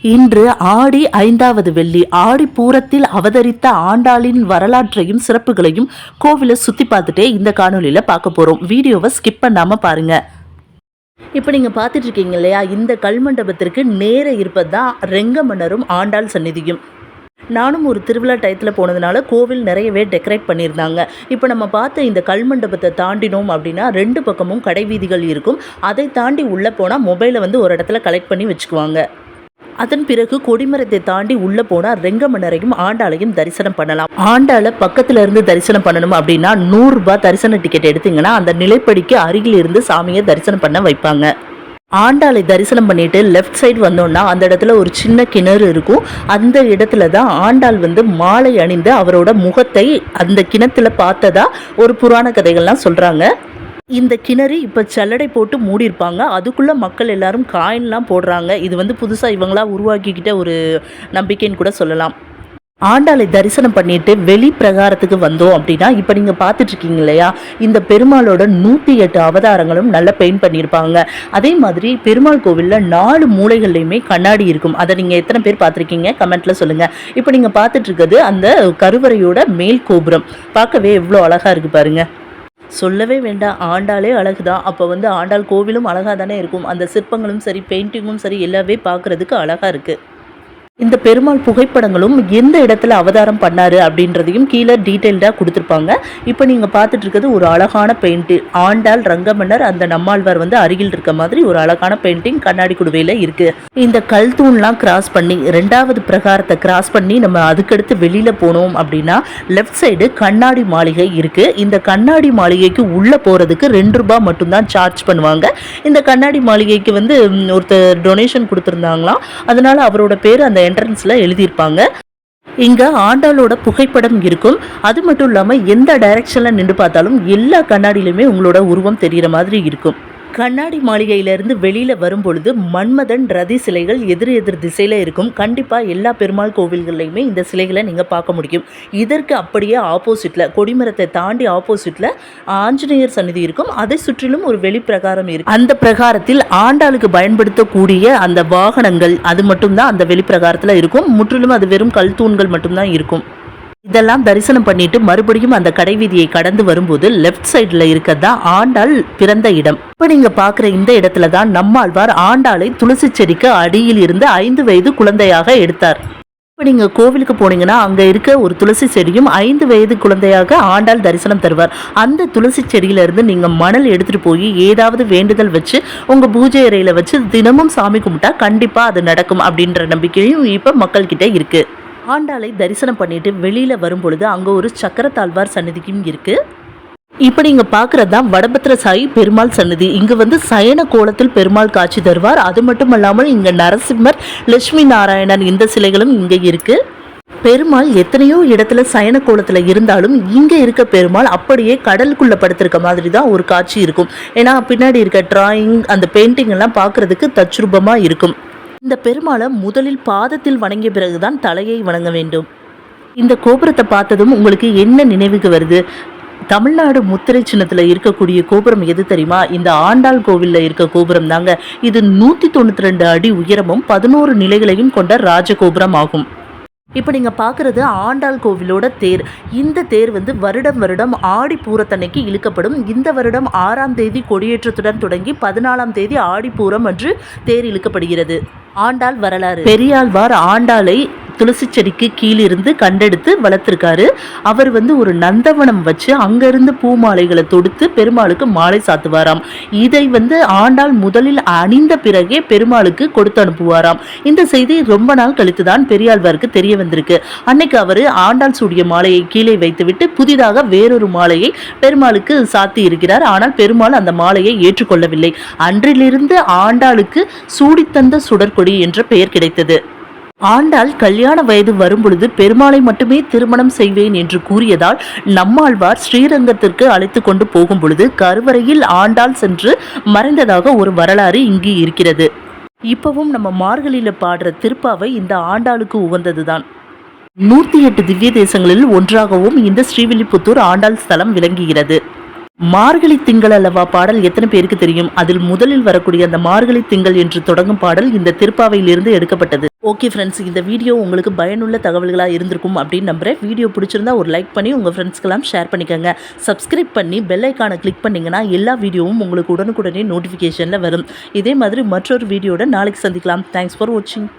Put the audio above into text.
இன்று ஆடி 5வது வெள்ளி. ஆடி பூரத்தில் அவதரித்த ஆண்டாளின் வரலாற்றையும் சிறப்புகளையும் கோவிலை சுற்றி பார்த்துட்டே இந்த காணொலியில் பார்க்க போகிறோம். வீடியோவை ஸ்கிப் பண்ணாமல் பாருங்கள். இப்போ நீங்கள் பார்த்துட்டு இருக்கீங்க இல்லையா, இந்த கல்மண்டபத்திற்கு நேர இருப்பது தான் ரெங்கமன்னரும் ஆண்டாள் சந்நிதியும். நானும் ஒரு திருவிழா டயத்தில் போனதுனால கோவில் நிறையவே டெக்கரேட் பண்ணியிருந்தாங்க. இப்போ நம்ம பார்த்த இந்த கல்மண்டபத்தை தாண்டினோம் அப்படின்னா 2 பக்கமும் கடை வீதிகள் இருக்கும். அதை தாண்டி உள்ளே போனால் மொபைலை ஒரு இடத்துல கலெக்ட் பண்ணி வச்சுக்குவாங்க. அதன் பிறகு கொடிமரத்தை தாண்டி உள்ள போனால் ரெங்கமன்னரையும் ஆண்டாளையும் தரிசனம் பண்ணலாம். ஆண்டாளை பக்கத்துல இருந்து தரிசனம் பண்ணணும் அப்படின்னா 100 ரூபாய் தரிசன டிக்கெட் எடுத்தீங்கன்னா அந்த நிலைப்படிக்கு அருகில் இருந்து சாமியை தரிசனம் பண்ண வைப்பாங்க. ஆண்டாளை தரிசனம் பண்ணிட்டு லெஃப்ட் சைடு வந்தோம்னா அந்த இடத்துல ஒரு சின்ன கிணறு இருக்கும். அந்த இடத்துல தான் ஆண்டாள் மாலை அணிந்து அவரோட முகத்தை அந்த கிணத்துல பார்த்ததா ஒரு புராண கதைகள்லாம் சொல்றாங்க. இந்த கிணறு இப்போ சல்லடை போட்டு மூடியிருப்பாங்க. அதுக்குள்ளே மக்கள் எல்லாரும் காயின்லாம் போடுறாங்க. இது புதுசாக இவங்களா உருவாக்கிக்கிட்ட ஒரு நம்பிக்கைன்னு கூட சொல்லலாம். ஆண்டாளை தரிசனம் பண்ணிட்டு வெளி பிரகாரத்துக்கு வந்தோம் அப்படின்னா இப்போ நீங்கள் பார்த்துட்டு இருக்கீங்க இல்லையா, இந்த பெருமாளோட 108 அவதாரங்களும் நல்லா பெயிண்ட் பண்ணியிருப்பாங்க. அதே மாதிரி பெருமாள் கோவிலில் 4 மூலைகள்லையுமே கண்ணாடி இருக்கும். அதை நீங்கள் எத்தனை பேர் பார்த்துருக்கீங்க கமெண்ட்டில் சொல்லுங்கள். இப்போ நீங்கள் பார்த்துட்டு இருக்கிறது அந்த கருவறையோட மேல் கோபுரம். பார்க்கவே எவ்வளோ அழகாக இருக்குது பாருங்கள். சொல்லவே வேண்டாம், ஆண்டாளே அழகு தான். அப்போ ஆண்டாள் கோவிலும் அழகாக தானே இருக்கும். அந்த சிற்பங்களும் சரி, பெயிண்டிங்கும் சரி, எல்லாமே பார்க்குறதுக்கு அழகாக இருக்குது. இந்த பெருமாள் புகைப்படங்களும் எந்த இடத்துல அவதாரம் பண்ணாரு அப்படின்றதையும் கீழே டீட்டெயில்டாக கொடுத்துருப்பாங்க. இப்போ நீங்கள் பார்த்துட்டு இருக்கிறது ஒரு அழகான பெயிண்ட்டு. ஆண்டாள், ரங்கமன்னர், அந்த நம்மாழ்வார் அருகில் இருக்க மாதிரி ஒரு அழகான பெயிண்டிங் கண்ணாடி குடுவையில் இருக்குது. இந்த கல் தூண்லாம் கிராஸ் பண்ணி 2வது பிரகாரத்தை கிராஸ் பண்ணி நம்ம அதுக்கடுத்து வெளியில் போனோம் அப்படின்னா லெஃப்ட் சைடு கண்ணாடி மாளிகை இருக்குது. இந்த கண்ணாடி மாளிகைக்கு உள்ளே போகிறதுக்கு 2 ரூபாய் மட்டும்தான் சார்ஜ் பண்ணுவாங்க. இந்த கண்ணாடி மாளிகைக்கு ஒருத்தர் டொனேஷன் கொடுத்துருந்தாங்களாம். அதனால அவரோட பேர் அந்த என்ட்ரன்ஸ்ல எழுதியிருப்பாங்க. இங்க ஆண்டாளோட புகைப்படம் இருக்கும். அது மட்டும் இல்லாம எந்த டைரக்ஷன்ல நின்று பார்த்தாலும் எல்லா கண்ணாடியிலுமே உங்களோட உருவம் தெரிகிற மாதிரி இருக்கும். கண்ணாடி மாளிகையிலிருந்து வெளியில் வரும்பொழுது மன்மதன், ரதி சிலைகள் எதிர் திசையில் இருக்கும். கண்டிப்பாக எல்லா பெருமாள் கோவில்கள்லையுமே இந்த சிலைகளை நீங்கள் பார்க்க முடியும். இதற்கு அப்படியே ஆப்போசிட்டில், கொடிமரத்தை தாண்டி ஆப்போசிட்டில் ஆஞ்சநேயர் சந்நிதி இருக்கும். அதை சுற்றிலும் ஒரு வெளிப்பிரகாரம் இருக்கும். அந்த பிரகாரத்தில் ஆண்டாளுக்கு பயன்படுத்தக்கூடிய அந்த வாகனங்கள் அது மட்டும்தான் அந்த வெளிப்பிரகாரத்தில் இருக்கும். முற்றிலும் அது வெறும் கல் தூண்கள் மட்டும்தான் இருக்கும். இதெல்லாம் தரிசனம் பண்ணிட்டு மறுபடியும் அந்த கடைவீதியை கடந்து வரும்போது லெஃப்ட் சைடில் இருக்கதான் ஆண்டாள் பிறந்த இடம். இப்போ நீங்க பார்க்குற இந்த இடத்துல தான் நம்மாழ்வார் ஆண்டாளை துளசி செடிக்கு அடியில் இருந்து 5 வயது குழந்தையாக எடுத்தார். இப்போ நீங்க கோவிலுக்கு போனீங்கன்னா அங்க இருக்க ஒரு துளசி செடியும் 5 வயது குழந்தையாக ஆண்டாள் தரிசனம் தருவார். அந்த துளசி செடியில இருந்து நீங்க மணல் எடுத்துட்டு போய் ஏதாவது வேண்டுதல் வச்சு உங்க பூஜை அறையில வச்சு தினமும் சாமி கும்பிட்டா கண்டிப்பா அது நடக்கும் அப்படின்ற நம்பிக்கையும் இப்ப மக்கள் கிட்ட இருக்கு. ஆண்டாளை தரிசனம் பண்ணிட்டு வெளியில வரும்பொழுது அங்க ஒரு சக்கரத்தாழ்வார் சன்னதியும் இருக்கு. இப்ப நீங்க பாக்குறது தான் வடபத்திரசாயி பெருமாள் சன்னதி. இங்க சயன கோலத்தில் பெருமாள் காட்சி தருவார். அது மட்டும் இல்லாமல் இங்க நரசிம்மர், லட்சுமி நாராயணன் இந்த சிலைகளும் இங்க இருக்கு. பெருமாள் எத்தனையோ இடத்துல சயன கோலத்துல இருந்தாலும் இங்க இருக்க பெருமாள் அப்படியே கடலுக்குள்ள படுத்திருக்க மாதிரி தான் ஒரு காட்சி இருக்கும். ஏன்னா பின்னாடி இருக்க டிராயிங், அந்த பெயிண்டிங் எல்லாம் பாக்குறதுக்கு தத்ரூபமா இருக்கும். இந்த பெருமாளை முதலில் பாதத்தில் வணங்கிய பிறகுதான் தலையை வணங்க வேண்டும். இந்த கோபுரத்தை பார்த்ததும் உங்களுக்கு என்ன நினைவுக்கு வருது? தமிழ்நாடு முத்திரை சின்னத்தில் இருக்கக்கூடிய கோபுரம் எது தெரியுமா? இந்த ஆண்டாள் கோவிலில் இருக்க கோபுரம் தாங்க. இது 192 அடி உயரமும் 11 நிலைகளையும் கொண்ட ராஜகோபுரம் ஆகும். இப்போ நீங்கள் பார்க்குறது ஆண்டாள் கோவிலோட தேர். இந்த தேர் வருடம் வருடம் ஆடி பூரத்தன்னைக்கு இழுக்கப்படும். இந்த வருடம் 6ஆம் தேதி கொடியேற்றத்துடன் தொடங்கி 14ஆம் தேதி ஆடிப்பூரம் என்று தேர் இழுக்கப்படுகிறது. ஆண்டாள் வரலாறு. பெரியாழ்வார் ஆண்டாளை துளசி செடிக்கு கீழிருந்து கண்டெடுத்து வளர்த்திருக்காரு. அவர் ஒரு நந்தவனம் வச்சு அங்கிருந்து பூ மாலைகளை தொடுத்து பெருமாளுக்கு மாலை சாத்துவாராம். இதை ஆண்டாள் முதலில் அணிந்த பிறகே பெருமாளுக்கு கொடுத்து அனுப்புவாராம். இந்த செய்தி ரொம்ப நாள் கழித்து தான் பெரியாழ்வாருக்கு தெரிய வந்திருக்கு. அன்னைக்கு அவர் ஆண்டாள் சூடிய மாலையை கீழே வைத்துவிட்டு புதிதாக வேறொரு மாலையை பெருமாளுக்கு சாத்தி இருக்கிறார். ஆனால் பெருமாள் அந்த மாலையை ஏற்றுக்கொள்ளவில்லை. அன்றிலிருந்து ஆண்டாளுக்கு சூடித்தந்த சுடற்கொடி என்ற பெயர் கிடைத்தது. ஆண்டாள் கல்யாண வயது வரும்பொழுது பெருமாளை மட்டுமே திருமணம் செய்வேன் என்று கூறியதால் நம்மாழ்வார் ஸ்ரீரங்கத்திற்கு அழைத்து கொண்டு போகும் பொழுது கருவறையில் ஆண்டாள் சென்று மறைந்ததாக ஒரு வரலாறு இங்கு இருக்கிறது. இப்பவும் நம்ம மார்கழியில பாடுற திருப்பாவை இந்த ஆண்டாளுக்கு உகந்ததுதான். 108 திவ்ய தேசங்களில் ஒன்றாகவும் இந்த ஸ்ரீவில்லிபுத்தூர் ஆண்டாள் ஸ்தலம் விளங்குகிறது. மார்கழி திங்கள் அல்லவா பாடல் எத்தனை பேருக்கு தெரியும்? அதில் முதலில் வரக்கூடிய அந்த மார்கழி திங்கள் என்று தொடங்கும் பாடல் இந்த திருப்பாவையிலிருந்து எடுக்கப்பட்டது. ஓகே ஃப்ரெண்ட்ஸ், இந்த வீடியோ உங்களுக்கு பயனுள்ள தகவல்களாக இருந்திருக்கும் அப்படின்னு நம்புறேன். வீடியோ பிடிச்சிருந்தா ஒரு லைக் பண்ணி உங்கள் ஃப்ரெண்ட்ஸ்க்கெல்லாம் ஷேர் பண்ணிக்கோங்க. சப்ஸ்கிரைப் பண்ணி பெல் ஐக்கானை கிளிக் பண்ணிங்கன்னா எல்லா வீடியோவும் உங்களுக்கு உடனுக்குடனே நோட்டிஃபிகேஷனில் வரும். இதே மாதிரி மற்றொரு வீடியோட நாளைக்கு சந்திக்கலாம். தேங்க்ஸ் ஃபார் வாட்சிங்.